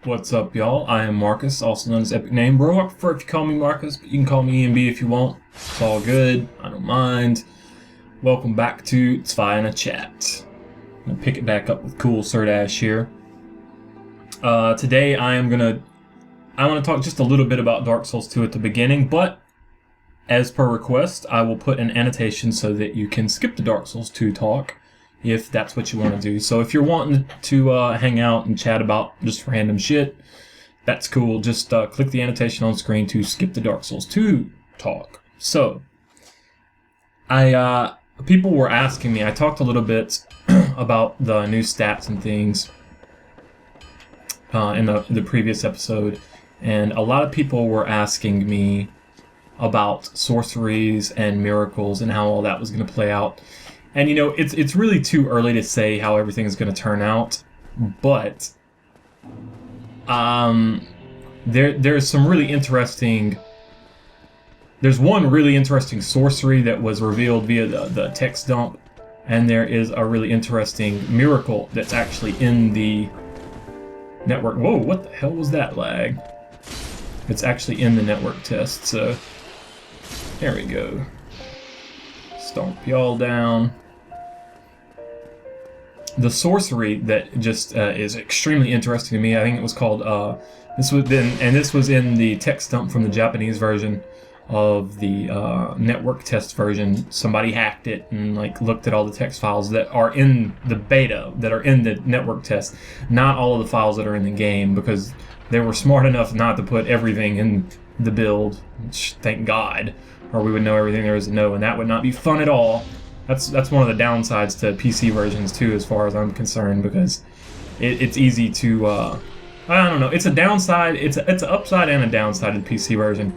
What's up, y'all? I am Marcus, also known as Epic Name Bro. I prefer if you call me Marcus, but you can call me ENB if you want. It's all good. I don't mind. Welcome back to Zwei in a Chat. I'm gonna pick it back up with cool Serdash here. Today I want to talk just a little bit about Dark Souls 2 at the beginning, but as per request, I will put an annotation so that you can skip the Dark Souls 2 talk if that's what you want to do. So if you're wanting to hang out and chat about just random shit, that's cool. Just click the annotation on screen to skip the Dark Souls 2 talk. So, people were asking me, I talked a little bit about the new stats and things in the previous episode, and a lot of people were asking me about sorceries and miracles and how all that was going to play out. And you know, it's really too early to say how everything is going to turn out, but there's some really interesting. There's one really interesting sorcery that was revealed via the text dump, and there is a really interesting miracle that's actually in the network. Whoa, what the hell was that lag? It's actually in the network test, so there we go. Stomp y'all down. The sorcery that just is extremely interesting to me. I think it was called this was in the text dump from the Japanese version of the network test version. Somebody hacked it and looked at all the text files that are in the beta, that are in the network test, not all of the files that are in the game, because they were smart enough not to put everything in the build. Which, thank God, or we would know everything there is to know, and that would not be fun at all. That's one of the downsides to PC versions too, as far as I'm concerned, because it's easy to I don't know. It's a downside. It's an upside and a downside to the PC version,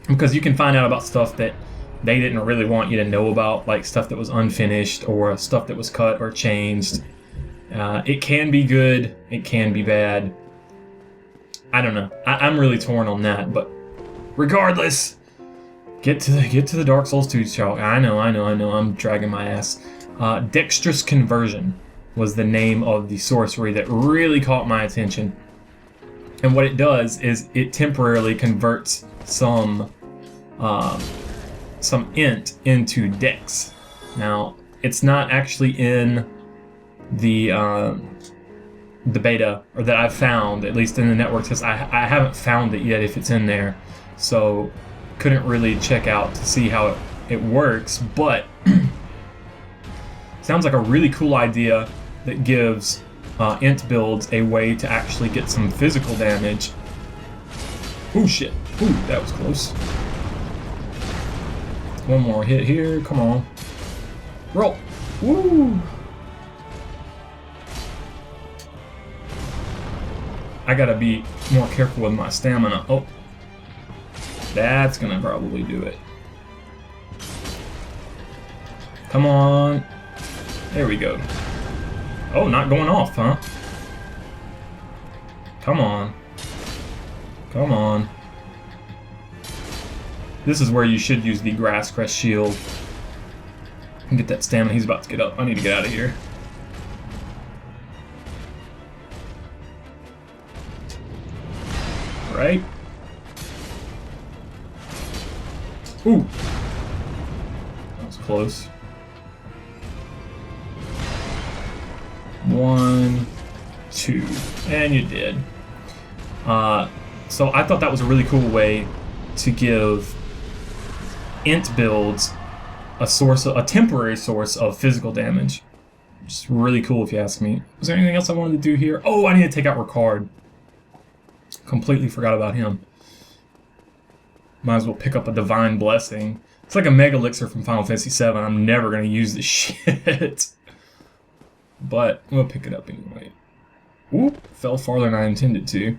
because you can find out about stuff that they didn't really want you to know about, like stuff that was unfinished or stuff that was cut or changed. It can be good. It can be bad. I don't know. I'm really torn on that, but regardless. Get to the Dark Souls 2 talk. I know, I'm dragging my ass. Dexterous Conversion was the name of the sorcery that really caught my attention. And what it does is it temporarily converts some int into dex. Now, it's not actually in the beta, or that I've found, at least in the network test. I haven't found it yet if it's in there. So couldn't really check out to see how it works, but sounds like a really cool idea that gives int builds a way to actually get some physical damage. Ooh, shit. Ooh, that was close. One more hit here. Come on. Roll. Woo! I gotta be more careful with my stamina. Oh. That's gonna probably do it. Come on. There we go. Oh, not going off, huh? Come on. Come on. This is where you should use the Grass Crest Shield. And get that stamina. He's about to get up. I need to get out of here. Right? Ooh! That was close. 1, 2, and you did. So I thought that was a really cool way to give int builds a temporary source of physical damage. Just really cool if you ask me. Was there anything else I wanted to do here? Oh, I need to take out Ricard. Completely forgot about him. Might as well pick up a Divine Blessing. It's like a Mega Elixir from Final Fantasy VII. I'm never going to use this shit. But we'll pick it up anyway. Oop, fell farther than I intended to.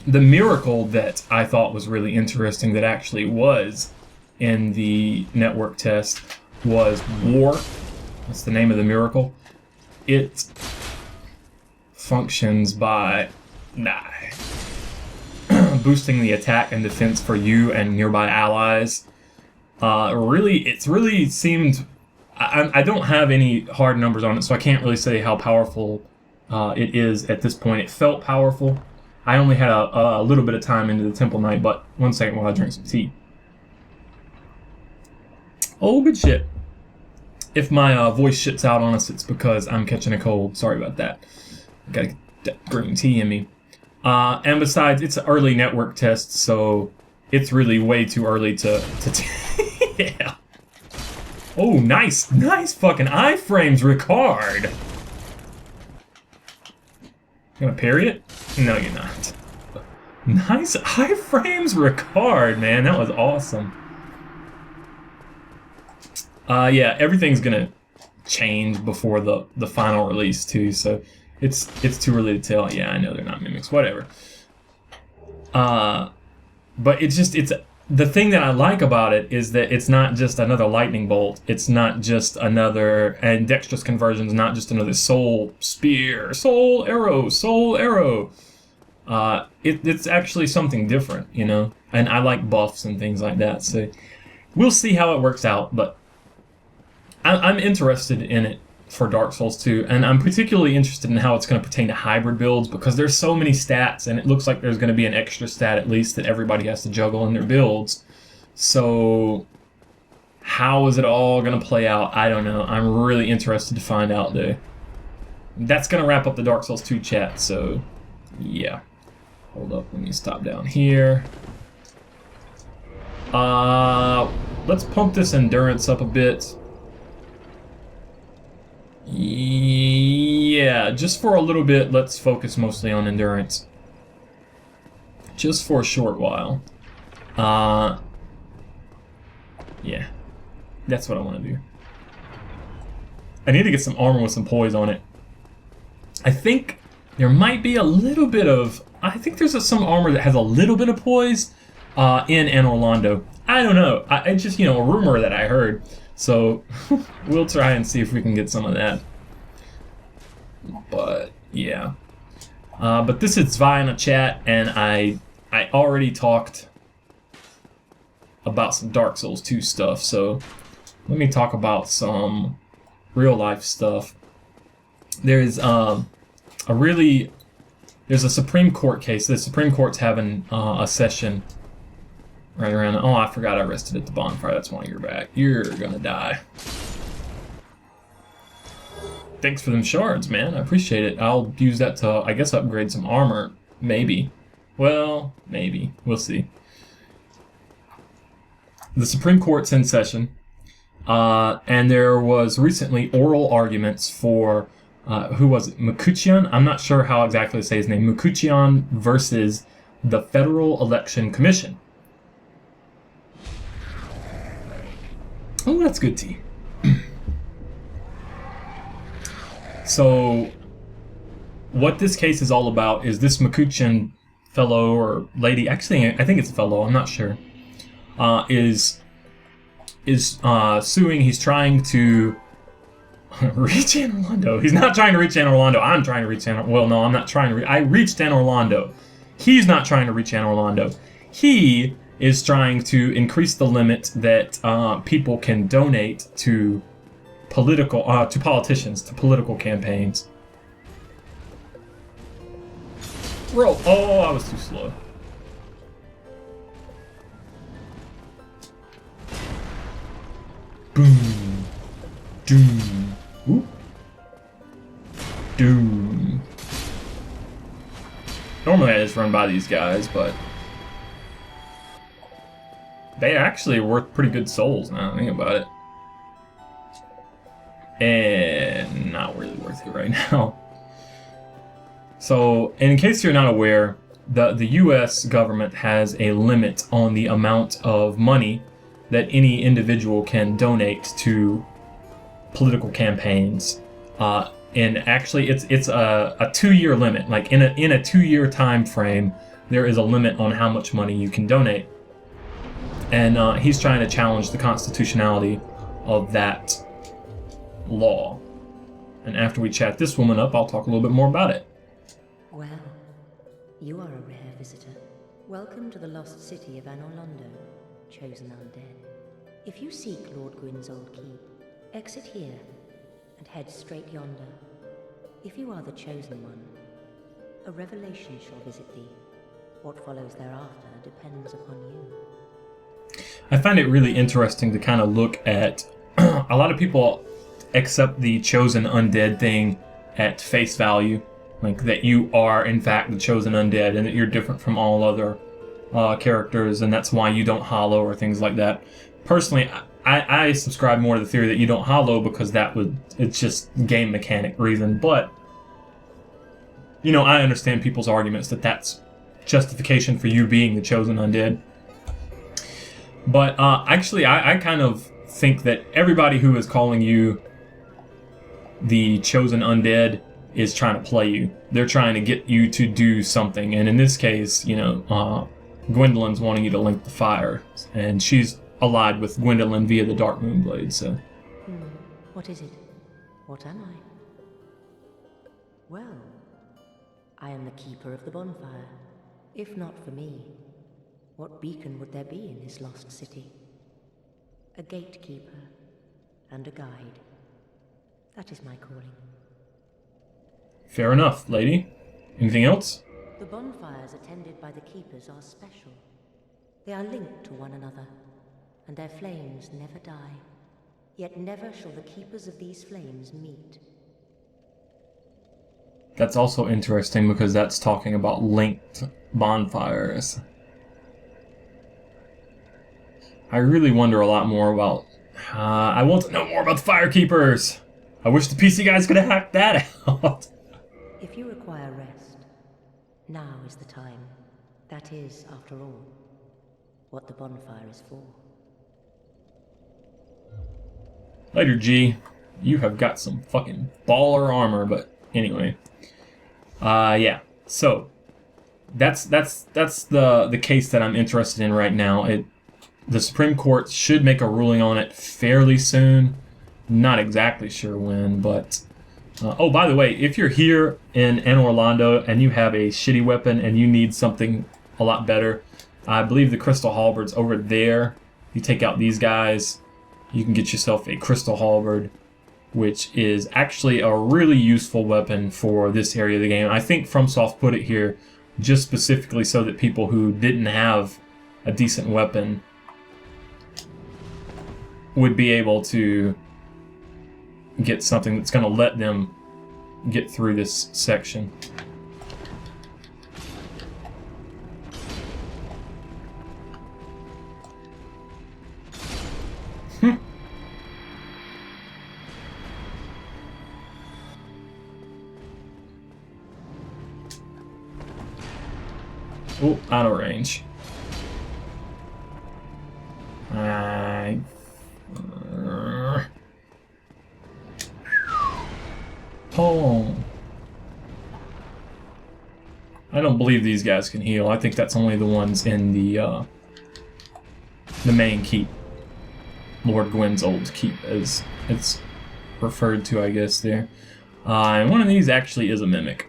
The miracle that I thought was really interesting that actually was in the network test was War. That's the name of the miracle. It functions by boosting the attack and defense for you and nearby allies. It's really seemed. I don't have any hard numbers on it, so I can't really say how powerful it is at this point. It felt powerful. I only had a little bit of time into the Temple Knight, but one second while I drink some tea. Oh, good shit. If my voice shits out on us, it's because I'm catching a cold. Sorry about that. Gotta get that green tea in me. And besides, it's an early network test, so it's really way too early to yeah. Oh, nice fucking iframes, Ricard. Gonna parry it? No, you're not. Nice iframes, Ricard, man. That was awesome. Yeah, everything's gonna change before the final release too, so it's too early to tell. Yeah, I know they're not mimics, whatever. But it's the thing that I like about it is that it's not just another lightning bolt. It's not just another, and dexterous conversion's not just another soul spear, soul arrow. It's actually something different, you know. And I like buffs and things like that, so we'll see how it works out. But I'm interested in it for Dark Souls 2, and I'm particularly interested in how it's going to pertain to hybrid builds, because there's so many stats, and it looks like there's going to be an extra stat at least that everybody has to juggle in their builds. So how is it all going to play out? I don't know. I'm really interested to find out, though. That's going to wrap up the Dark Souls 2 chat, so yeah. Hold up, let me stop down here. Let's pump this endurance up a bit. Yeah, just for a little bit, let's focus mostly on endurance. Just for a short while. Yeah, that's what I want to do. I need to get some armor with some poise on it. I think there might be a little bit of... I think there's some armor that has a little bit of poise in Anor Londo. I don't know. It's just, you know, a rumor that I heard. So we'll try and see if we can get some of that. But yeah. But this is Zwei in a chat, and I already talked about some Dark Souls 2 stuff, so let me talk about some real life stuff. There's there's a Supreme Court case. The Supreme Court's having a session right around. Oh, I forgot I rested at the bonfire. That's why you're back. You're gonna die. Thanks for them shards, man. I appreciate it. I'll use that to, I guess, upgrade some armor. Maybe. Well, maybe. We'll see. The Supreme Court's in session, and there was recently oral arguments for, who was it? Mukuchian? I'm not sure how exactly to say his name. Mukuchian versus the Federal Election Commission. Oh, that's good tea. So, what this case is all about is this Mukuchian fellow or lady, actually I think it's a fellow, I'm not sure, is suing. He's trying to reach Anor Londo. He's not trying to reach Anor Londo. I'm trying to reach Anor... Well, no, I'm not trying to I reached Anor Londo. He's not trying to reach Anor Londo. He is trying to increase the limit that people can donate to to politicians, to political campaigns. Roll. Oh, I was too slow. Boom. Doom. Ooh. Doom. Normally I just run by these guys, but they actually are worth pretty good souls now I think about it. And not really worth it right now. So, in case you're not aware, the US government has a limit on the amount of money that any individual can donate to political campaigns. And actually, it's a 2-year limit. Like in a 2-year time frame, there is a limit on how much money you can donate. And he's trying to challenge the constitutionality of that law. And after we chat this woman up, I'll talk a little bit more about it. Well, you are a rare visitor. Welcome to the lost city of Anor Londo, chosen undead. If you seek Lord Gwyn's old keep, exit here and head straight yonder. If you are the chosen one, a revelation shall visit thee. What follows thereafter depends upon you. I find it really interesting to kind of look at a lot of people accept the chosen undead thing at face value, like that you are in fact the chosen undead and that you're different from all other characters, and that's why you don't hollow or things like that. Personally, I subscribe more to the theory that you don't hollow because it's just game mechanic reason, but you know, I understand people's arguments that that's justification for you being the chosen undead. But actually, I kind of think that everybody who is calling you the chosen undead is trying to play you. They're trying to get you to do something, and in this case, you know, Gwendolyn's wanting you to link the fire, and she's allied with Gwendolyn via the Dark Moonblade, so... What is it? What am I? Well, I am the keeper of the bonfire. If not for me, what beacon would there be in this lost city? A gatekeeper and a guide. That is my calling. Fair enough, lady. Anything else? The bonfires attended by the keepers are special. They are linked to one another, and their flames never die. Yet never shall the keepers of these flames meet. That's also interesting because that's talking about linked bonfires. I really wonder a lot more about... I want to know more about the Firekeepers! I wish the PC guys could have hacked that out. If you require rest, now is the time. That is, after all, what the bonfire is for. Later, G. You have got some fucking baller armor, but anyway. Yeah. So, that's the case that I'm interested in right now. The Supreme Court should make a ruling on it fairly soon. Not exactly sure when, but... oh, by the way, if you're here in Orlando and you have a shitty weapon and you need something a lot better, I believe the Crystal Halberd's over there. You take out these guys, you can get yourself a Crystal Halberd, which is actually a really useful weapon for this area of the game. I think FromSoft put it here just specifically so that people who didn't have a decent weapon would be able to get something that's going to let them get through this section. Oh, out of range. Oh. I don't believe these guys can heal. I think that's only the ones in the main keep. Lord Gwyn's old keep, as it's referred to, I guess, there. And one of these actually is a mimic.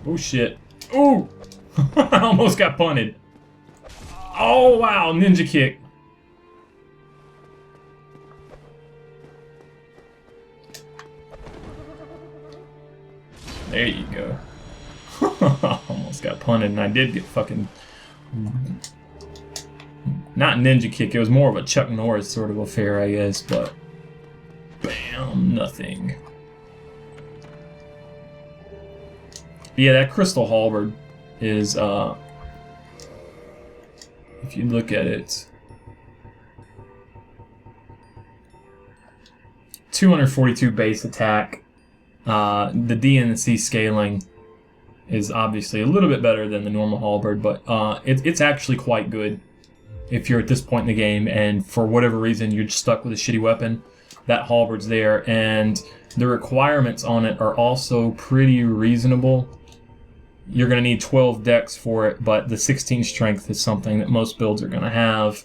Oh shit. Oh! I almost got punted. Oh wow, ninja kick. There you go. Almost got punted, and I did get fucking... Not ninja kick, it was more of a Chuck Norris sort of affair, I guess, but... Bam, nothing. Yeah, that Crystal Halberd is, if you look at it, 242 base attack. The D and the C scaling is obviously a little bit better than the normal Halberd, but it's actually quite good if you're at this point in the game and for whatever reason you're stuck with a shitty weapon. That Halberd's there, and the requirements on it are also pretty reasonable. You're going to need 12 dex for it, but the 16 strength is something that most builds are going to have.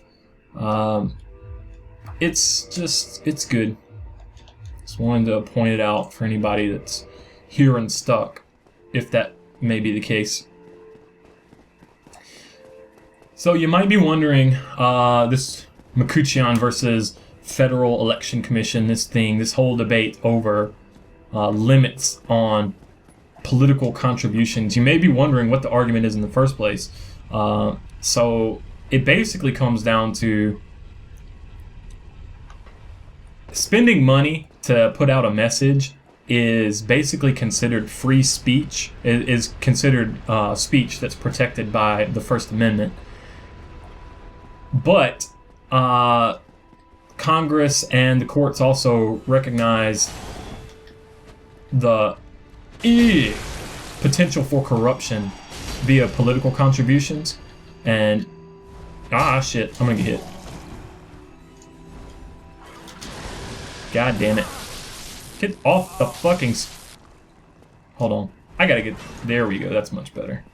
It's good. Just wanted to point it out for anybody that's here and stuck, if that may be the case. So you might be wondering, this Makuchion versus Federal Election Commission, this whole debate over limits on political contributions. You may be wondering what the argument is in the first place. So it basically comes down to spending money to put out a message is basically considered free speech. It is considered speech that's protected by the First Amendment. But Congress and the courts also recognize the potential for corruption via political contributions. And shit, I'm gonna get hit. God damn it. Get off the fucking... Hold on. I gotta get... There we go. That's much better.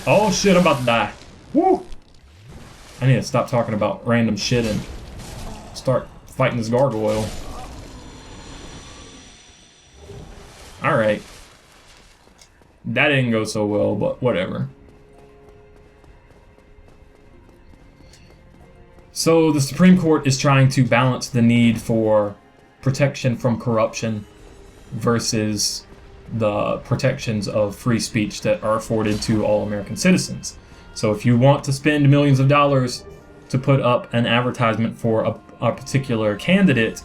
Oh shit, I'm about to die. Woo! I need to stop talking about random shit and start fighting this gargoyle. Alright. That didn't go so well, but whatever. So the Supreme Court is trying to balance the need for protection from corruption versus the protections of free speech that are afforded to all American citizens. So if you want to spend millions of dollars to put up an advertisement for a particular candidate,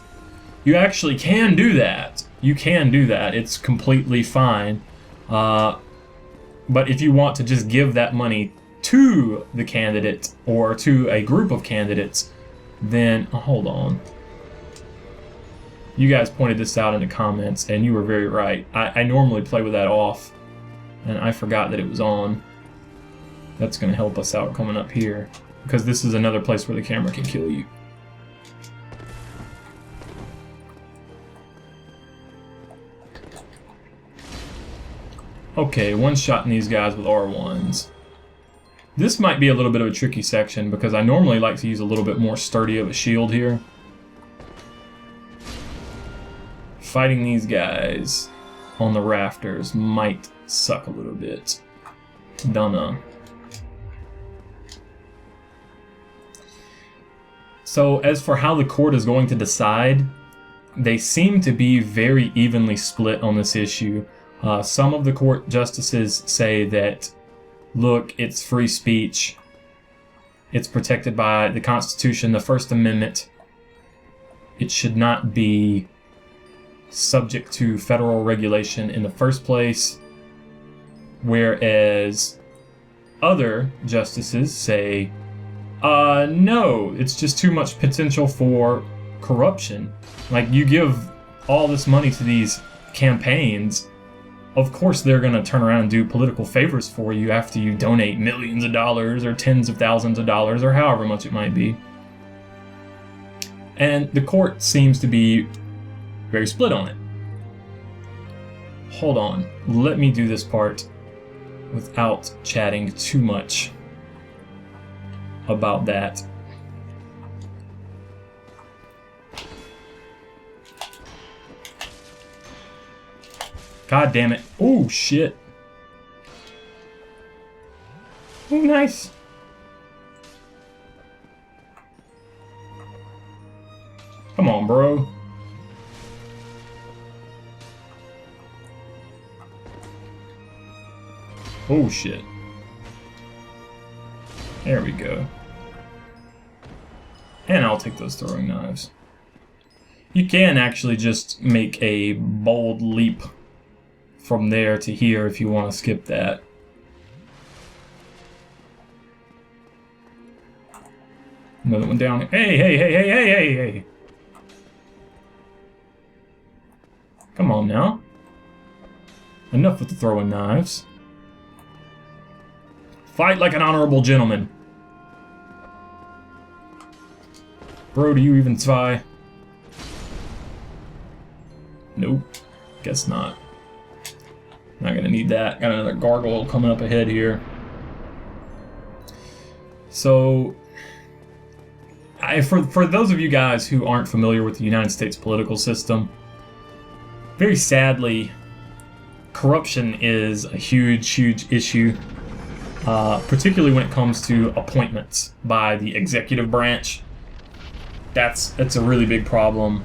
you actually can do that. You can do that. It's completely fine. But if you want to just give that money to the candidate or to a group of candidates, then hold on. You guys pointed this out in the comments, and you were very right. I normally play with that off, and I forgot that it was on. That's going to help us out coming up here, because this is another place where the camera can kill you. Okay, one-shotting these guys with R1s. This might be a little bit of a tricky section because I normally like to use a little bit more sturdy of a shield here. Fighting these guys on the rafters might suck a little bit. Don't know. So as for how the court is going to decide, they seem to be very evenly split on this issue. Some of the court justices say that, look, it's free speech. It's protected by the Constitution, the First Amendment. It should not be subject to federal regulation in the first place. Whereas other justices say, no, it's just too much potential for corruption. Like, you give all this money to these campaigns, of course they're going to turn around and do political favors for you after you donate millions of dollars or tens of thousands of dollars or however much it might be. And the court seems to be very split on it. Hold on, let me do this part without chatting too much about that. God damn it. Oh, shit. Oh, nice. Come on, bro. Oh, shit. There we go. And I'll take those throwing knives. You can actually just make a bold leap from there to here if you want to skip that. Another one down. Hey, hey, hey, hey, hey, hey, hey. Come on now. Enough with the throwing knives. Fight like an honorable gentleman. Bro, do you even Zwei? Nope. Guess not. Not gonna need that. Got another gargoyle coming up ahead here. So, for those of you guys who aren't familiar with the United States political system, very sadly, corruption is a huge, huge issue, particularly when it comes to appointments by the executive branch. that's a really big problem.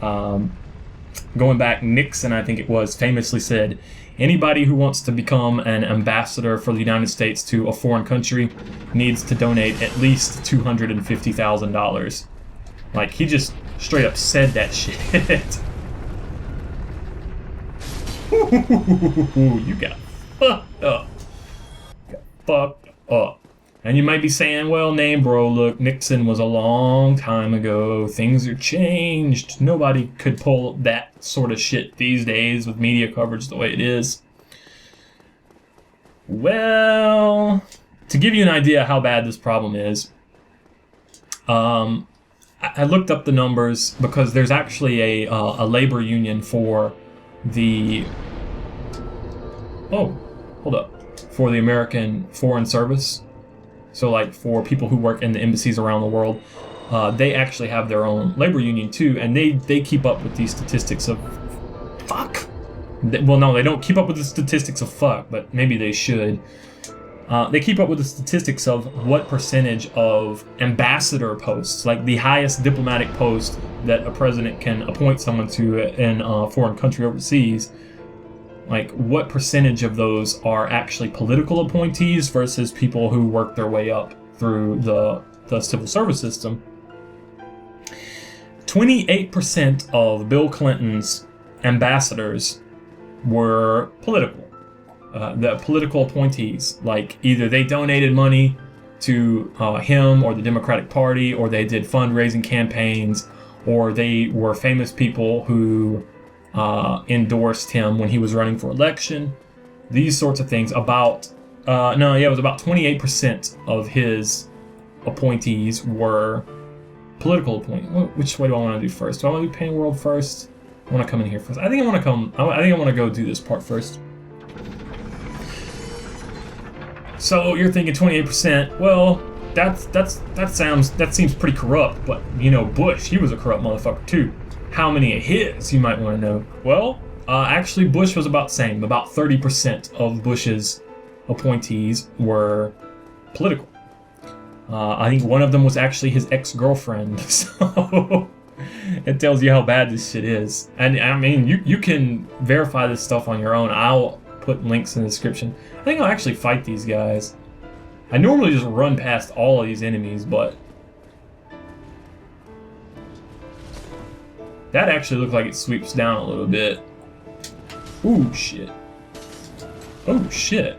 Going back, Nixon, I think it was, famously said, anybody who wants to become an ambassador for the United States to a foreign country needs to donate at least $250,000. Like, he just straight up said that shit. You got fucked up. You got fucked up. And you might be saying, well, name bro, look, Nixon was a long time ago. Things are changed. Nobody could pull that sort of shit these days with media coverage the way it is. Well, to give you an idea how bad this problem is, I looked up the numbers because there's actually a labor union for the... Oh, hold up. For the American Foreign Service. So, like, for people who work in the embassies around the world, they actually have their own labor union, too, and they keep up with these statistics of fuck. Well, no, they don't keep up with the statistics of fuck, but maybe they should. They keep up with the statistics of what percentage of ambassador posts, like the highest diplomatic post that a president can appoint someone to in a foreign country overseas, like what percentage of those are actually political appointees versus people who work their way up through the civil service system. 28% of Bill Clinton's ambassadors were political. The political appointees, like either they donated money to him or the Democratic Party, or they did fundraising campaigns, or they were famous people who endorsed him when he was running for election. These sorts of things. It was about 28% of his appointees were political appointees. Which way do I want to do first? Do I want to do Pain World first? I want to come in here first. I think I want to go do this part first. So you're thinking 28%. Well, that seems pretty corrupt. But you know, Bush, he was a corrupt motherfucker too. How many of his, you might want to know? Well, actually, Bush was about the same. About 30% of Bush's appointees were political. I think one of them was actually his ex-girlfriend. So it tells you how bad this shit is. And I mean, you can verify this stuff on your own. I'll put links in the description. I think I'll actually fight these guys. I normally just run past all of these enemies, but that actually looked like it sweeps down a little bit. Ooh, shit. Oh, shit.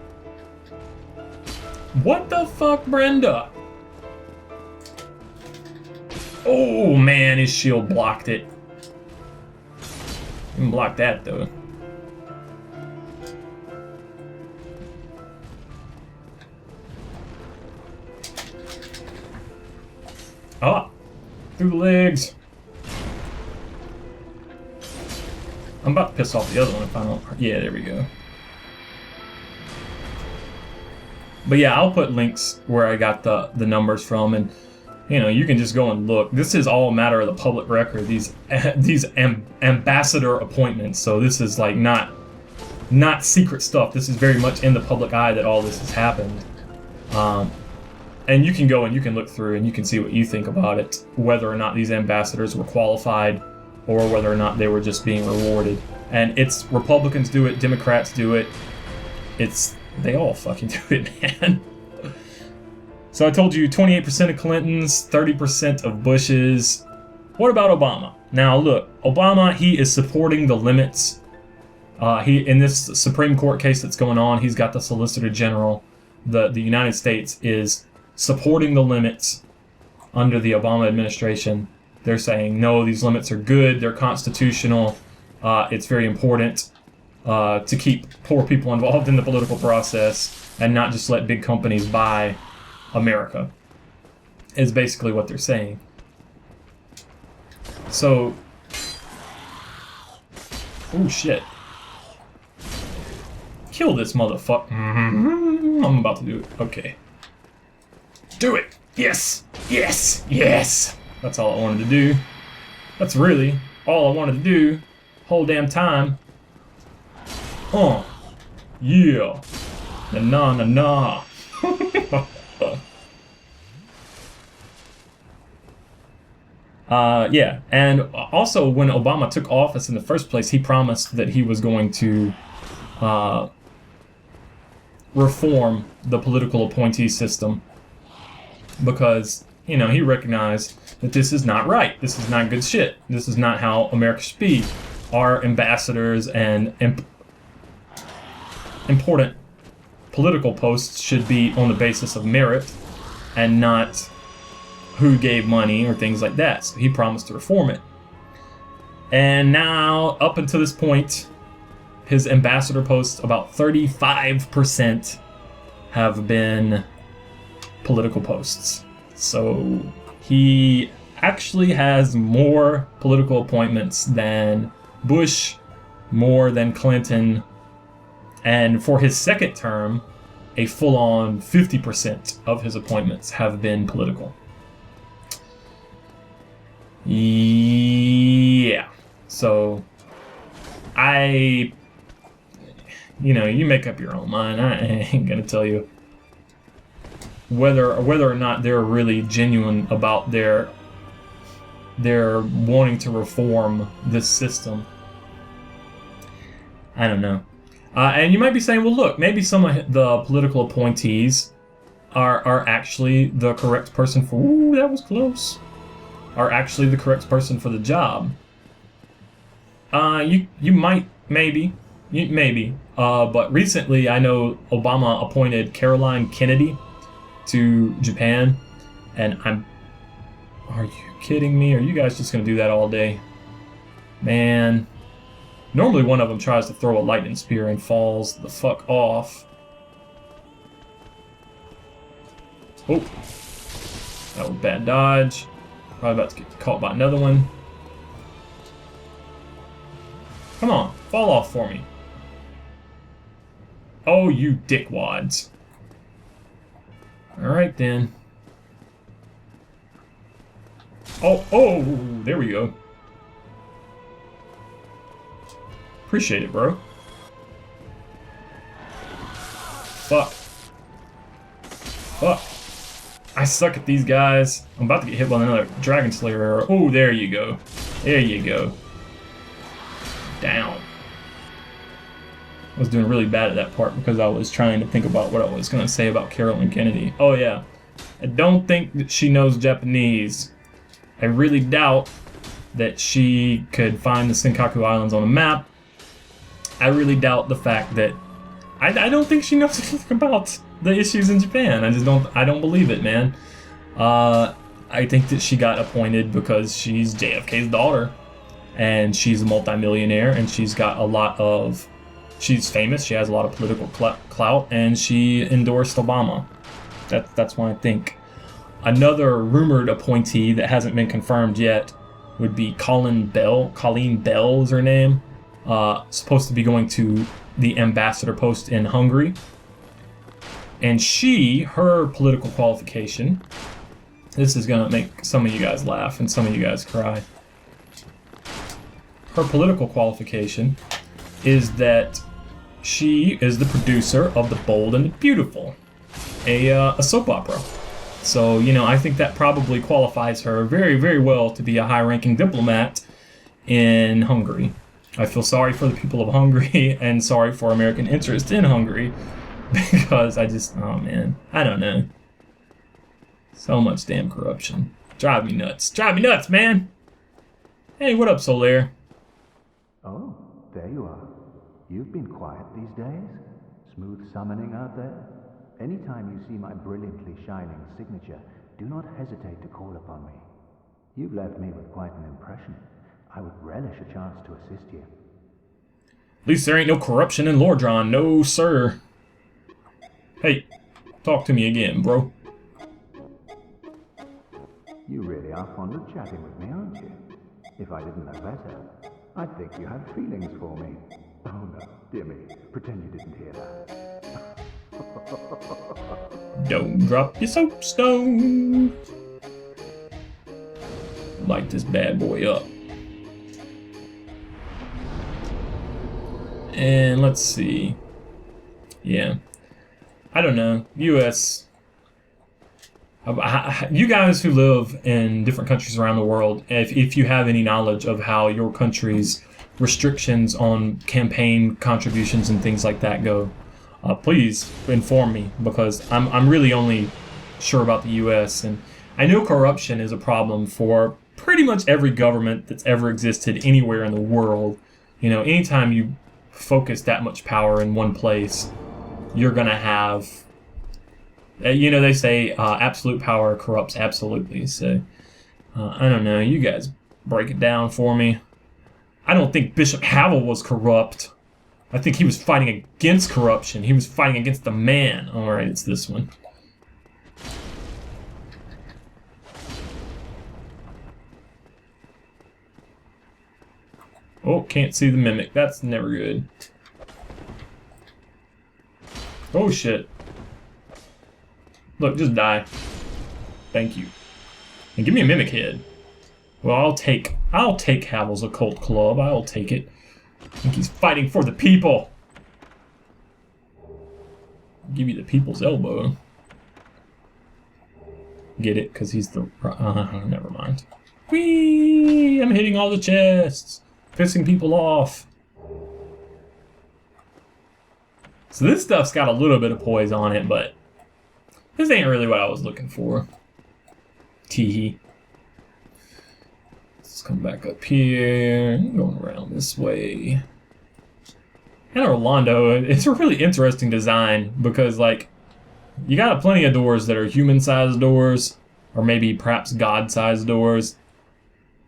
What the fuck, Brenda? Oh, man, his shield blocked it. You can block that, though. Ah! Through the legs. I'm about to piss off the other one if I don't... Yeah, there we go. But yeah, I'll put links where I got the numbers from, and you know, you can just go and look. This is all a matter of the public record. These ambassador appointments. So this is like not secret stuff. This is very much in the public eye that all this has happened. And you can go and you can look through and you can see what you think about it, whether or not these ambassadors were qualified or whether or not they were just being rewarded. And it's Republicans do it, Democrats do it. They all fucking do it, man. So I told you 28% of Clinton's, 30% of Bush's. What about Obama? Now look, Obama, he is supporting the limits. He in this Supreme Court case that's going on, he's got the Solicitor General. The United States is supporting the limits under the Obama administration. They're saying, no, these limits are good, they're constitutional, it's very important to keep poor people involved in the political process and not just let big companies buy America, is basically what they're saying. So, oh shit. Kill this motherfucker. I'm about to do it. Okay. Do it! Yes! Yes! Yes! That's all I wanted to do. That's really all I wanted to do. Whole damn time. Yeah. Na na na. Yeah, and also when Obama took office in the first place, he promised that he was going to reform the political appointee system because, you know, he recognized that this is not right. This is not good shit. This is not how America should be. Our ambassadors and important political posts should be on the basis of merit and not who gave money or things like that. So he promised to reform it. And now, up until this point, his ambassador posts, about 35% have been political posts. So he actually has more political appointments than Bush, more than Clinton, and for his second term, a full-on 50% of his appointments have been political. Yeah. So, you know, you make up your own mind. I ain't gonna tell you whether or not they're really genuine about their wanting to reform this system. I don't know. And you might be saying, well, look, maybe some of the political appointees are actually the correct person for. Ooh, that was close. Are actually the correct person for the job. You might, maybe. But recently, I know Obama appointed Caroline Kennedy to Japan, and are you kidding me? Are you guys just gonna do that all day? Man. Normally one of them tries to throw a lightning spear and falls the fuck off. Oh. That was bad dodge. Probably about to get caught by another one. Come on, fall off for me. Oh, you dickwads. Alright then. Oh, there we go. Appreciate it, bro. Fuck. I suck at these guys. I'm about to get hit by another Dragon Slayer. Oh, there you go. There you go. Down. I was doing really bad at that part because I was trying to think about what I was going to say about Caroline Kennedy. Oh, yeah. I don't think that she knows Japanese. I really doubt that she could find the Senkaku Islands on a map. I really doubt the fact that I don't think she knows anything about the issues in Japan. I don't believe it, man. I think that she got appointed because she's JFK's daughter, and she's a multimillionaire, and she's famous. She has a lot of political clout, and she endorsed Obama. That's what I think. Another rumored appointee that hasn't been confirmed yet would be Colleen Bell. Colleen Bell is her name. Supposed to be going to the ambassador post in Hungary. And her political qualification, this is going to make some of you guys laugh and some of you guys cry. Her political qualification is that she is the producer of The Bold and the Beautiful, a soap opera. So, you know, I think that probably qualifies her very, very well to be a high-ranking diplomat in Hungary. I feel sorry for the people of Hungary and sorry for American interest in Hungary because oh man, I don't know. So much damn corruption. Drive me nuts, man! Hey, what up, Solaire? Oh, there you are. You've been quiet these days. Smooth summoning out there. Anytime you see my brilliantly shining signature, do not hesitate to call upon me. You've left me with quite an impression. I would relish a chance to assist you. At least there ain't no corruption in Lordran, no sir. Hey, talk to me again, bro. You really are fond of chatting with me, aren't you? If I didn't know better, I'd think you had feelings for me. Oh no, dear me, pretend you didn't hear that. Don't drop your soapstone. Light this bad boy up. And let's see. Yeah. I don't know. US. You guys who live in different countries around the world, if you have any knowledge of how your country's restrictions on campaign contributions and things like that go, please inform me, because I'm really only sure about the U.S. and I know corruption is a problem for pretty much every government that's ever existed anywhere in the world. You know, anytime you focus that much power in one place, you're gonna have, you know, they say absolute power corrupts absolutely. So I don't know. You guys break it down for me. I don't think Bishop Havel was corrupt. I think he was fighting against corruption. He was fighting against the man. All right, it's this one. Oh, can't see the mimic. That's never good. Oh, shit. Look, just die. Thank you. And give me a mimic head. Well, I'll take Havel's occult club. I'll take it. I think he's fighting for the people. Give you the people's elbow. Get it? Because he's the... never mind. Whee! I'm hitting all the chests. Pissing people off. So this stuff's got a little bit of poise on it, but this ain't really what I was looking for. Teehee. Let's come back up here. Going around this way. And Orlando, it's a really interesting design because, like, you got plenty of doors that are human-sized doors, or maybe perhaps God-sized doors,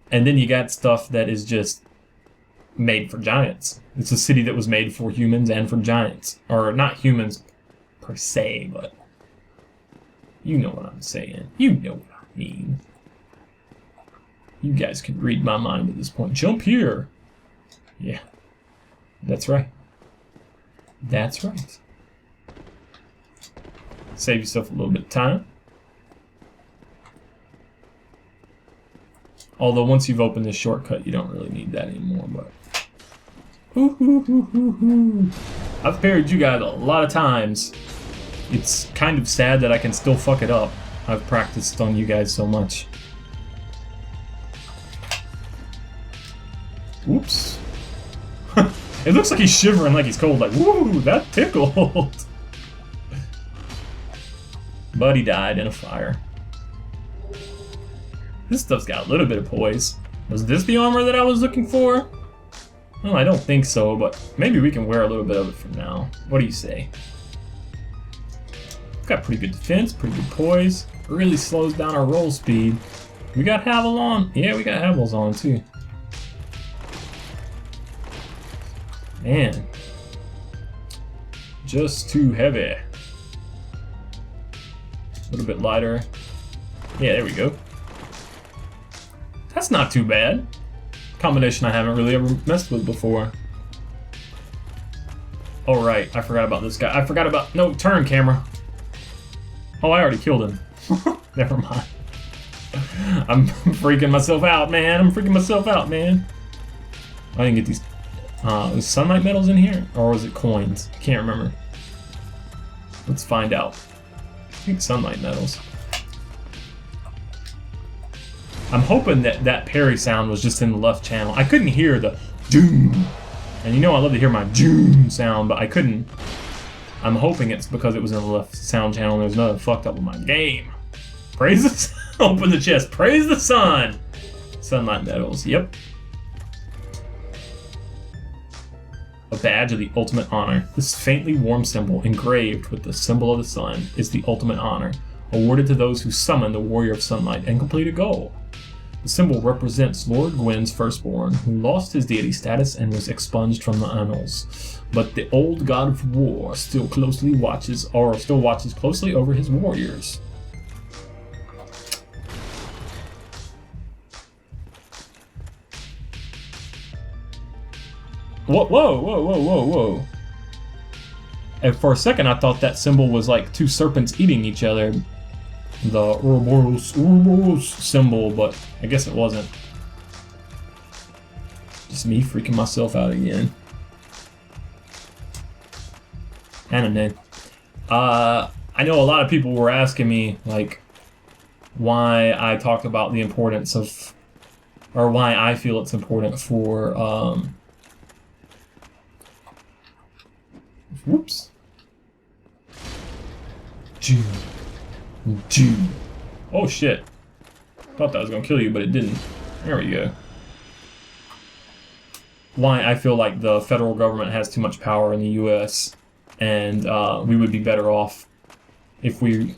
and then you got stuff that is just made for giants. It's a city that was made for humans and for giants. Or not humans per se, but you know what I'm saying. You know what I mean. You guys can read my mind at this point. Jump here. Yeah. That's right. That's right. Save yourself a little bit of time. Although once you've opened this shortcut, you don't really need that anymore, but... I've parried you guys a lot of times. It's kind of sad that I can still fuck it up. I've practiced on you guys so much. Oops. It looks like he's shivering like he's cold, like, woo, that tickled. But he died in a fire. This stuff's got a little bit of poise. Was this the armor that I was looking for? Well, I don't think so, but maybe we can wear a little bit of it for now. What do you say? Got pretty good defense, pretty good poise. Really slows down our roll speed. We got Havel on. Yeah, we got Havel's on too. Man. Just too heavy. A little bit lighter. Yeah, there we go. That's not too bad. Combination I haven't really ever messed with before. Oh right, I forgot about this guy. I forgot about... No, turn camera. Oh, I already killed him. Never mind. I'm freaking myself out, man. I'm freaking myself out, man. I didn't get these... was sunlight medals in here? Or was it coins? I can't remember. Let's find out. I think sunlight medals. I'm hoping that that parry sound was just in the left channel. I couldn't hear the doom. And you know I love to hear my doom sound, but I couldn't. I'm hoping it's because it was in the left sound channel and there's nothing fucked up with my game. Praise the sun. Open the chest. Praise the sun. Sunlight medals. Yep. A badge of the ultimate honor. This faintly warm symbol engraved with the symbol of the sun is the ultimate honor, awarded to those who summon the Warrior of Sunlight and complete a goal. The symbol represents Lord Gwyn's firstborn, who lost his deity status and was expunged from the annals. But the old god of war still watches closely over his warriors. Whoa, whoa, whoa, whoa, whoa, whoa. And for a second I thought that symbol was like two serpents eating each other. The Ouroboros symbol, but I guess it wasn't. Just me freaking myself out again. I don't know. I know a lot of people were asking me, like, why I talked about the importance of, or why I feel it's important for, whoops. Oh shit. Thought that was gonna kill you, but it didn't. There we go. Why I feel like the federal government has too much power in the US, and we would be better off if we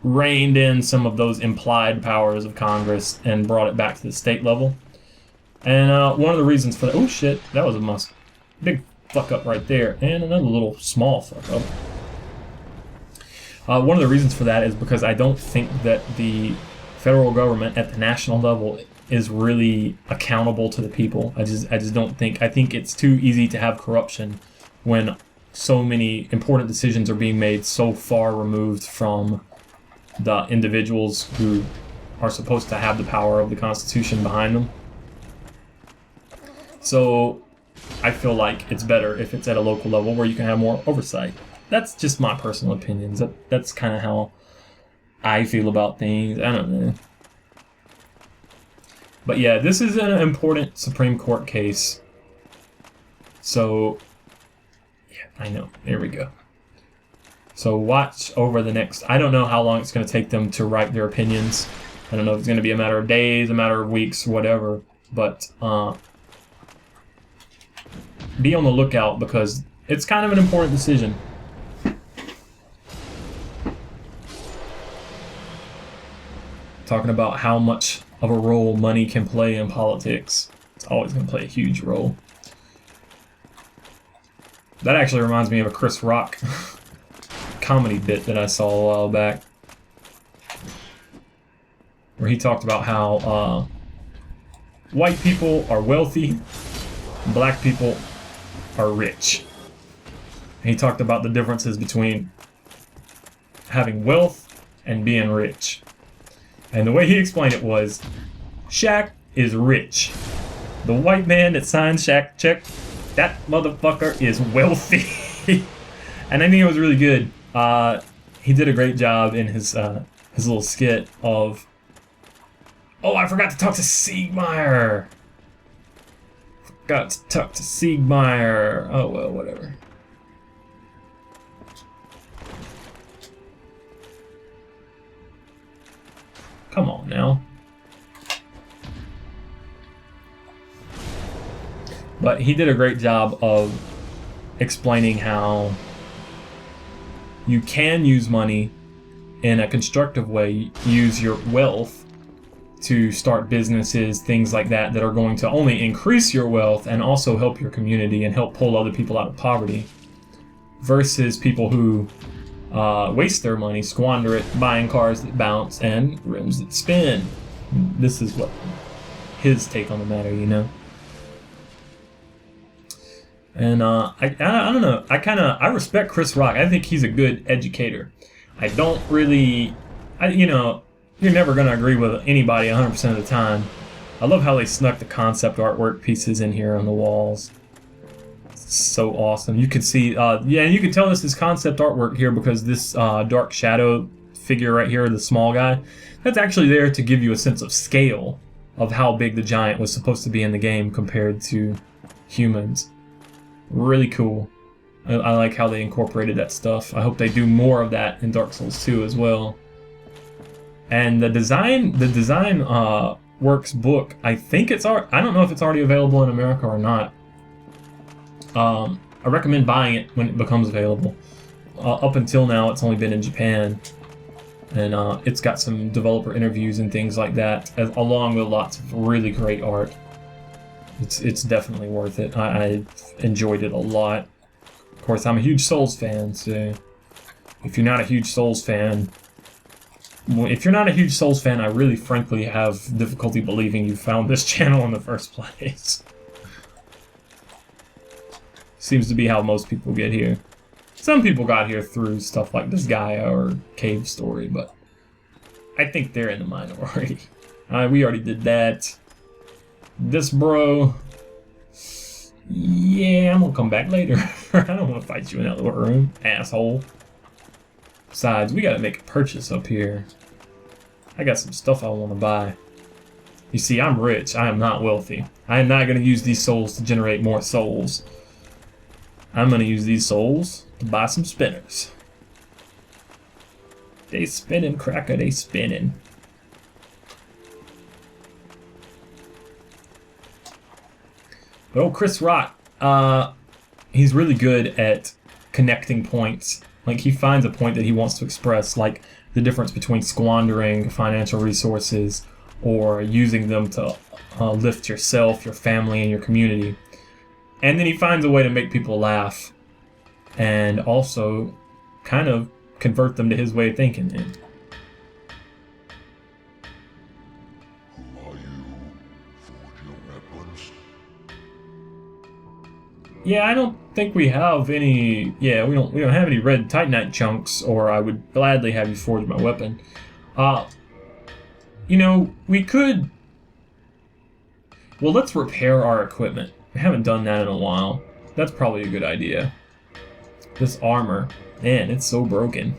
reined in some of those implied powers of Congress and brought it back to the state level. And one of the reasons for that, oh shit, that was a big fuck up right there, and another little small fuck up. One of the reasons for that is because I don't think that the federal government at the national level is really accountable to the people. I just don't think. I think it's too easy to have corruption when so many important decisions are being made so far removed from the individuals who are supposed to have the power of the Constitution behind them. So I feel like it's better if it's at a local level where you can have more oversight. That's just my personal opinions. That's kind of how I feel about things. I don't know. But yeah, this is an important Supreme Court case. So, yeah, I know. There we go. So watch over the next... I don't know how long it's going to take them to write their opinions. I don't know if it's going to be a matter of days, a matter of weeks, whatever. But be on the lookout because it's kind of an important decision. Talking about how much of a role money can play in politics. It's always going to play a huge role. That actually reminds me of a Chris Rock comedy bit that I saw a while back, where he talked about how white people are wealthy, black people are rich. And he talked about the differences between having wealth and being rich. And the way he explained it was, Shaq is rich. The white man that signed Shaq's check, that motherfucker is wealthy. And I think it was really good. He did a great job in his little skit of, oh, I forgot to talk to Siegmeyer. Oh, well, whatever. Come on now. But he did a great job of explaining how you can use money in a constructive way, use your wealth to start businesses, things like that, that are going to only increase your wealth and also help your community and help pull other people out of poverty, versus people who waste their money, squander it, buying cars that bounce and rims that spin. This is what his take on the matter, you know. And I don't know. I respect Chris Rock. I think he's a good educator. I don't really, you're never gonna agree with anybody 100% of the time. I love how they snuck the concept artwork pieces in here on the walls. It's so awesome. You can see, you can tell this is concept artwork here because this dark shadow figure right here, the small guy, that's actually there to give you a sense of scale of how big the giant was supposed to be in the game compared to humans. Really cool. I like how they incorporated that stuff. I hope they do more of that in Dark Souls 2 as well. And the design works book, I think I don't know if it's already available in America or not. I recommend buying it when it becomes available. Up until now, it's only been in Japan. And it's got some developer interviews and things like that, along with lots of really great art. It's definitely worth it. I enjoyed it a lot. Of course, I'm a huge Souls fan, so if you're not a huge Souls fan, I really frankly have difficulty believing you found this channel in the first place. Seems to be how most people get here. Some people got here through stuff like this Gaia or Cave Story, but I think they're in the minority. We already did that. This bro, yeah, I'm gonna come back later. I don't want to fight you in that little room, asshole. Besides, we gotta make a purchase up here. I got some stuff I want to buy. You see, I'm rich. I am not wealthy. I am not going to use these souls to generate more souls. I'm going to use these souls to buy some spinners. They spinning, cracker, they spinning. But old Chris Rock, he's really good at connecting points. Like, he finds a point that he wants to express, like the difference between squandering financial resources or using them to lift yourself, your family, and your community. And then he finds a way to make people laugh and also kind of convert them to his way of thinking. Who are you? Forge your weapons? Yeah, I don't think we have any. Yeah, we don't have any red titanite chunks, or I would gladly have you forge my weapon. You know, we could. Well, let's repair our equipment. We haven't done that in a while. That's probably a good idea. This armor, man, it's so broken.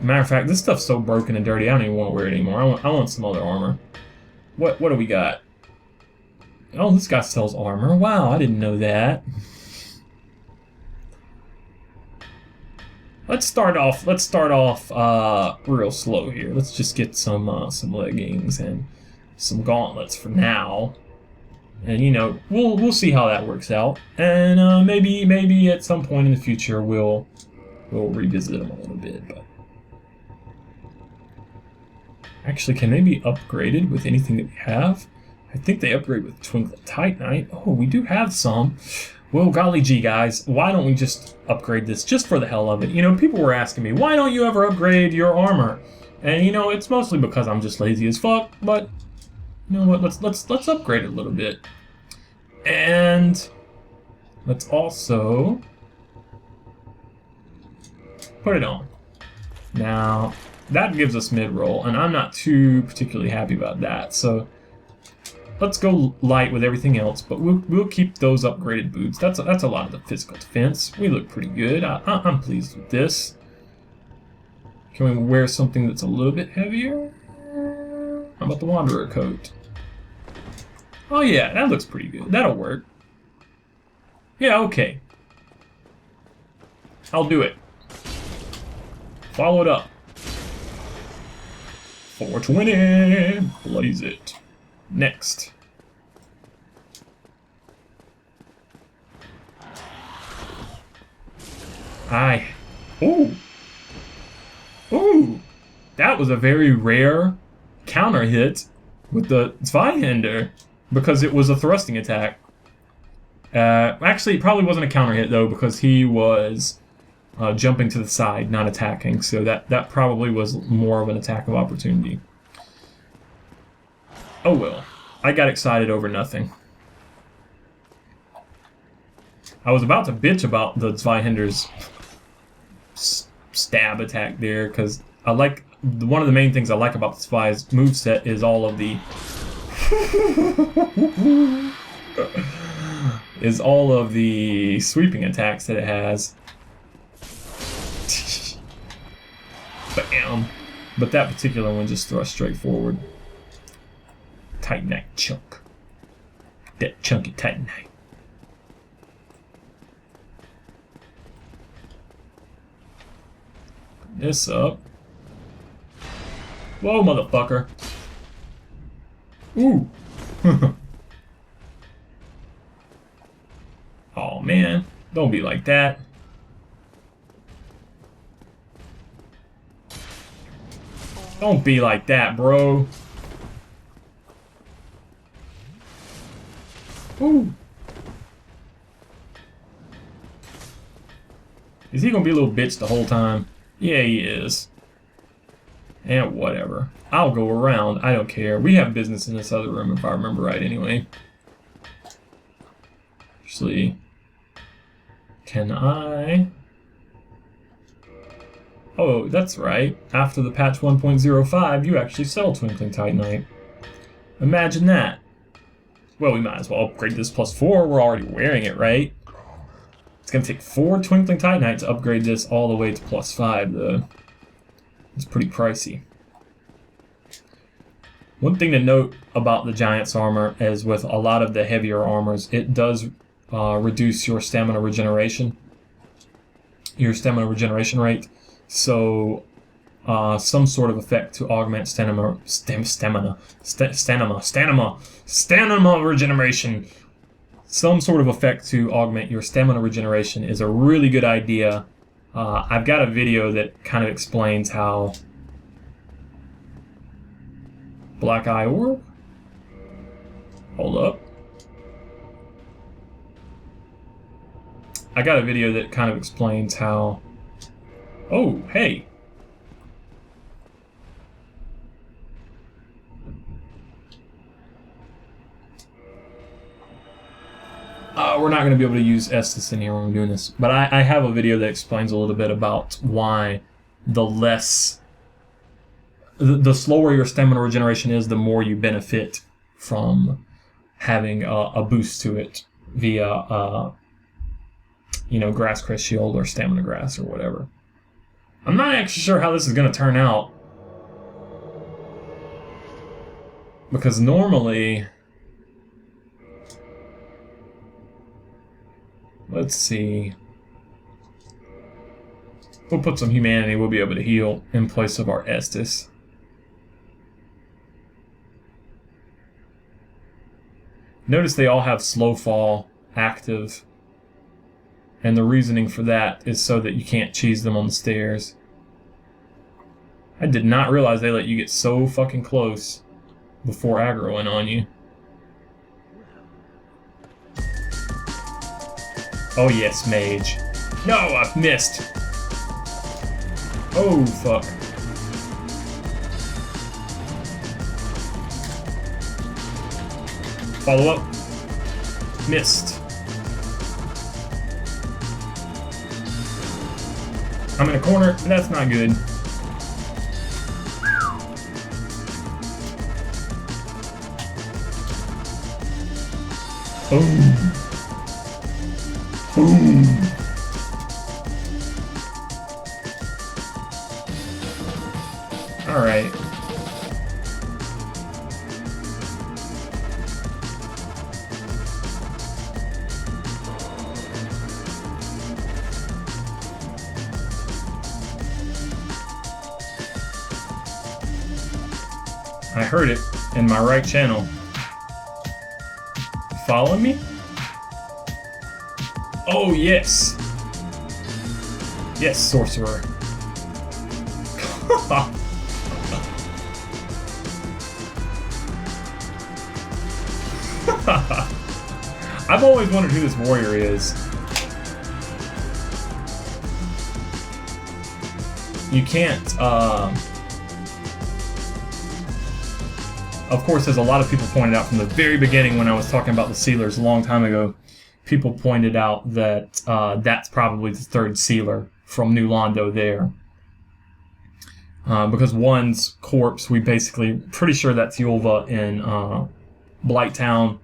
Matter of fact, this stuff's so broken and dirty, I don't even want to wear it anymore. I want some other armor. What do we got? Oh, this guy sells armor. Wow, I didn't know that. Let's start off real slow here. Let's just get some leggings and some gauntlets for now. And you know, we'll see how that works out. And maybe at some point in the future we'll revisit them a little bit, but actually, can they be upgraded with anything that we have? I think they upgrade with Twinkling Titanite. Oh, we do have some. Well, golly gee, guys, why don't we just upgrade this just for the hell of it? You know, people were asking me, why don't you ever upgrade your armor? And you know, it's mostly because I'm just lazy as fuck, but you know what, let's upgrade it a little bit. And let's also put it on. Now, that gives us mid-roll, and I'm not too particularly happy about that, so let's go light with everything else, but we'll keep those upgraded boots. That's a lot of the physical defense. We look pretty good. I'm pleased with this. Can we wear something that's a little bit heavier? How about the Wanderer coat? Oh yeah, that looks pretty good. That'll work. Yeah, okay. I'll do it. Follow it up. 420! Blaze it. Next. Ooh! Ooh! That was a very rare counter hit with the Zwei because it was a thrusting attack. Actually, it probably wasn't a counter hit though because he was jumping to the side, not attacking, so that probably was more of an attack of opportunity. Oh well, I got excited over nothing. I was about to bitch about the Zweihinder's stab attack there, because I like one of the main things I like about the Zwei's moveset is all of the sweeping attacks that it has. Bam! But that particular one just thrust straight forward. Titanite chunk. That chunky Titanite. Put this up. Whoa, motherfucker. Ooh. Oh man, don't be like that. Don't be like that, bro. Ooh. Is he gonna be a little bitch the whole time? Yeah, he is. And whatever. I'll go around. I don't care. We have business in this other room if I remember right anyway. Actually, can I? Oh, that's right. After the patch 1.05, you actually sell Twinkling Titanite. Imagine that. Well, we might as well upgrade this +4. We're already wearing it, right? It's gonna take 4 Twinkling Titanite to upgrade this all the way to +5, though. It's pretty pricey. One thing to note about the Giant's armor is with a lot of the heavier armors, it does reduce your stamina regeneration rate. So some sort of effect to augment stamina regeneration. Some sort of effect to augment your stamina regeneration is a really good idea. I've got a video that kind of explains how Black Eye Orb? Hold up. I got a video that kind of explains how... Oh, hey! We're not going to be able to use Estus in here when we're doing this. But I have a video that explains a little bit about why the slower your stamina regeneration is, the more you benefit from having a boost to it via, Grass Crest Shield or Stamina Grass or whatever. I'm not actually sure how this is going to turn out. Because normally... Let's see. We'll put some humanity. We'll be able to heal in place of our Estus. Notice they all have slow fall active. And the reasoning for that is so that you can't cheese them on the stairs. I did not realize they let you get so fucking close before aggroing on you. Oh yes, mage. No, I've missed. Oh, fuck. Follow up. Missed. I'm in a corner. That's not good. Boom. Boom. All right. I heard it in my right channel. Following me? Oh, yes. Yes, sorcerer. I've always wondered who this warrior is. You can't, of course, as a lot of people pointed out from the very beginning when I was talking about the sealers a long time ago, people pointed out that that's probably the third sealer from New Londo there. Because one's corpse, we basically, pretty sure that's Yulva in Blighttown.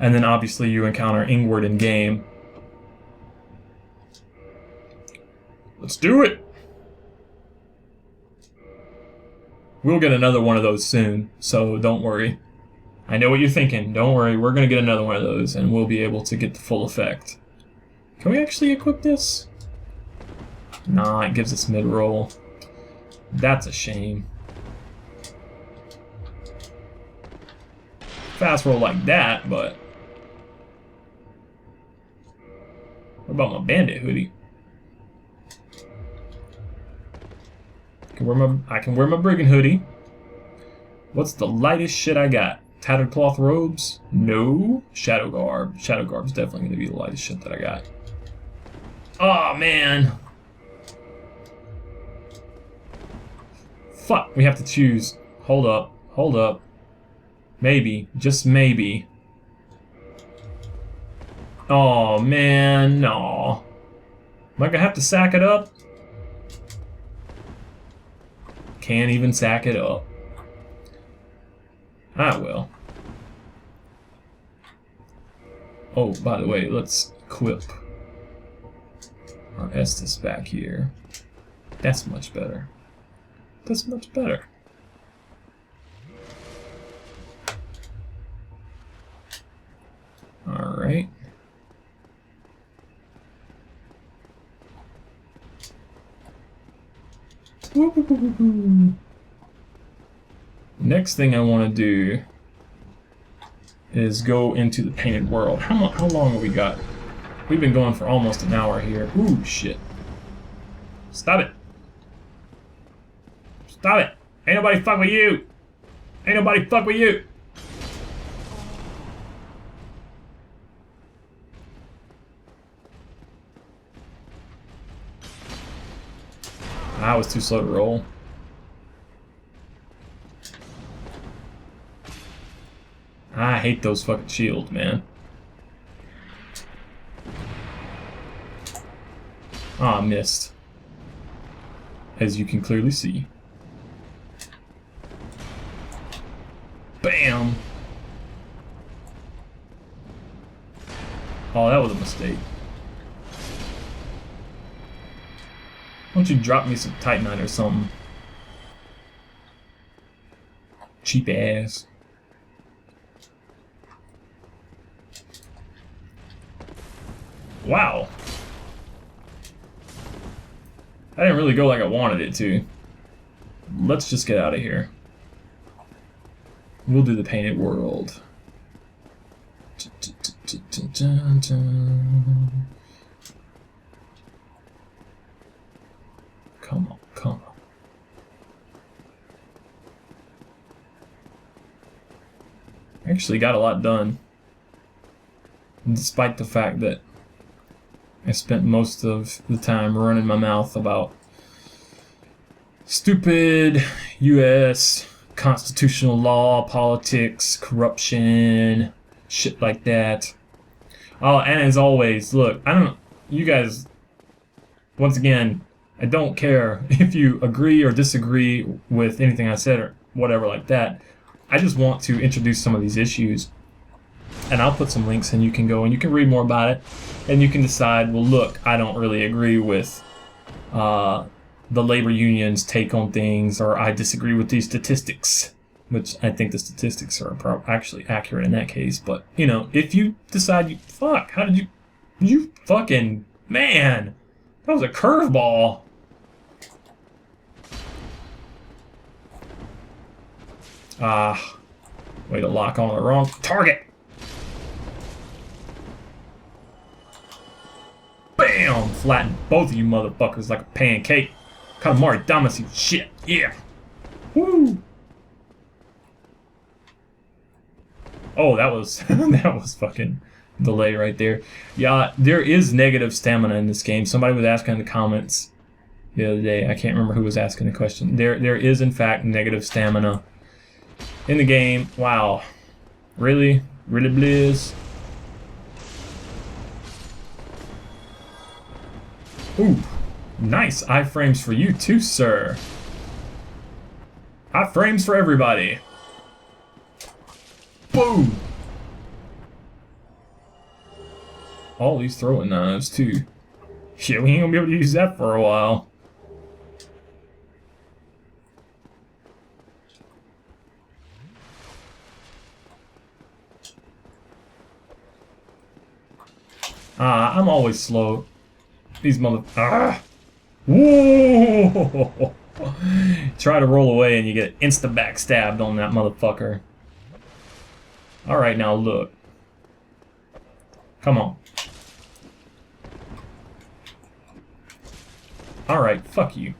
And then obviously you encounter Ingward in game. Let's do it! We'll get another one of those soon, so don't worry. I know what you're thinking. Don't worry, we're going to get another one of those, and we'll be able to get the full effect. Can we actually equip this? Nah, it gives us mid-roll. That's a shame. Fast roll like that, but... What about my bandit hoodie? I can wear my brigand hoodie. What's the lightest shit I got? Tattered cloth robes? No. Shadow garb. Shadow garb's definitely going to be the lightest shit that I got. Oh man. Fuck. We have to choose. Hold up. Hold up. Maybe. Just maybe. Oh man. No. Am I going to have to sack it up? Can't even sack it up. I will. Oh, by the way, let's equip our Estus back here. That's much better. That's much better. Alright. Next thing I want to do is go into the painted world. How long have we got? We've been going for almost an hour here. Ooh, shit. Stop it. Stop it. Ain't nobody fuck with you. Ain't nobody fuck with you. I was too slow to roll. I hate those fucking shields, man. Ah, missed. As you can clearly see. Bam! Oh, that was a mistake. Why don't you drop me some Titanite or something? Cheap ass. Wow. That didn't really go like I wanted it to. Let's just get out of here. We'll do the painted world. Come on, come on. Actually got a lot done. Despite the fact that I spent most of the time running my mouth about stupid U.S. constitutional law, politics, corruption, shit like that. Oh, and as always, look, you guys, once again, I don't care if you agree or disagree with anything I said or whatever like that. I just want to introduce some of these issues. And I'll put some links and you can go and you can read more about it. And you can decide, well, look, I don't really agree with the labor union's take on things, or I disagree with these statistics, which I think the statistics are actually accurate in that case. But, you know, if you decide, how did you fucking, man, that was a curveball. Way to lock on the wrong target. Bam! Flatten both of you motherfuckers like a pancake. Katamari Damacy shit. Yeah. Woo! Oh, that was that was fucking delay right there. Yeah, there is negative stamina in this game. Somebody was asking in the comments the other day. I can't remember who was asking the question. There is in fact negative stamina in the game. Wow. Really? Really, Blizz? Ooh, nice iframes for you too, sir. Iframes for everybody. Boom! All these throwing knives too. Shit, we ain't gonna be able to use that for a while. I'm always slow. These Whoa! Try to roll away and you get insta backstabbed on that motherfucker. Alright, now look. Come on. Alright, fuck you.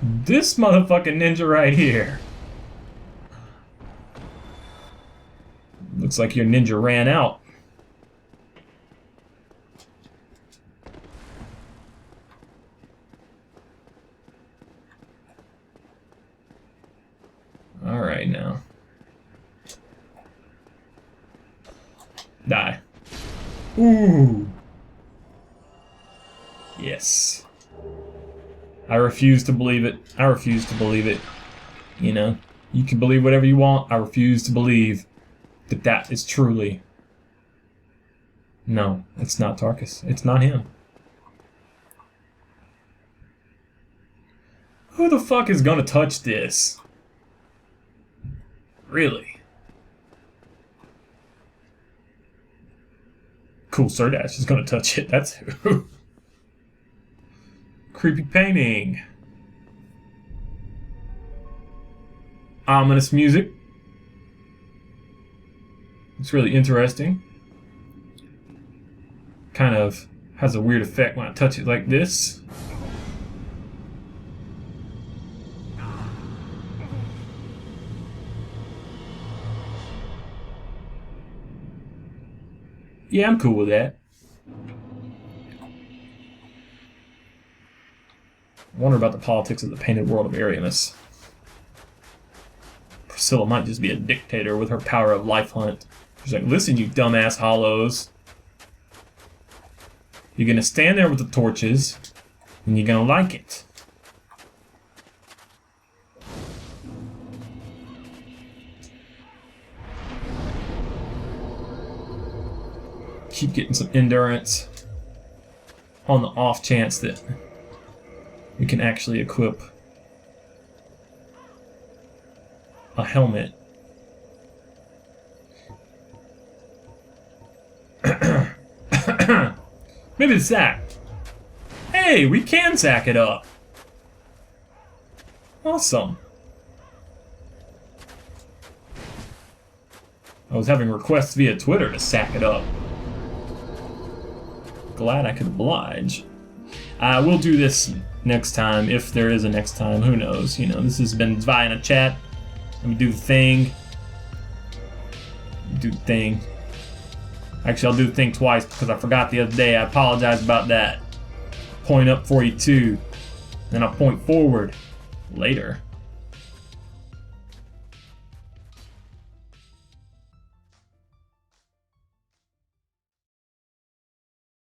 This motherfucking ninja right here. Looks like your ninja ran out. Alright now. Die. Ooh. Yes. I refuse to believe it. I refuse to believe it. You know, you can believe whatever you want. I refuse to believe that that is truly. No, it's not Tarkus. It's not him. Who the fuck is gonna touch this? Really? Cool, Serdash is gonna touch it. That's who. Creepy painting. Ominous music. It's really interesting. Kind of has a weird effect when I touch it like this. Yeah, I'm cool with that. I wonder about the politics of the painted world of Ariamus. Priscilla might just be a dictator with her power of life hunt. She's like, listen, you dumbass hollows. You're gonna stand there with the torches, and you're gonna like it. Keep getting some endurance on the off chance that we can actually equip a helmet. Maybe the sack. Hey, we can sack it up. Awesome. I was having requests via Twitter to sack it up. Glad I could oblige. I will do this next time, if there is a next time. Who knows? You know, this has been Zwei in a chat. Let me do the thing. Do the thing. Actually, I'll do the thing twice because I forgot the other day. I apologize about that. Point up for you too. Then I'll point forward later.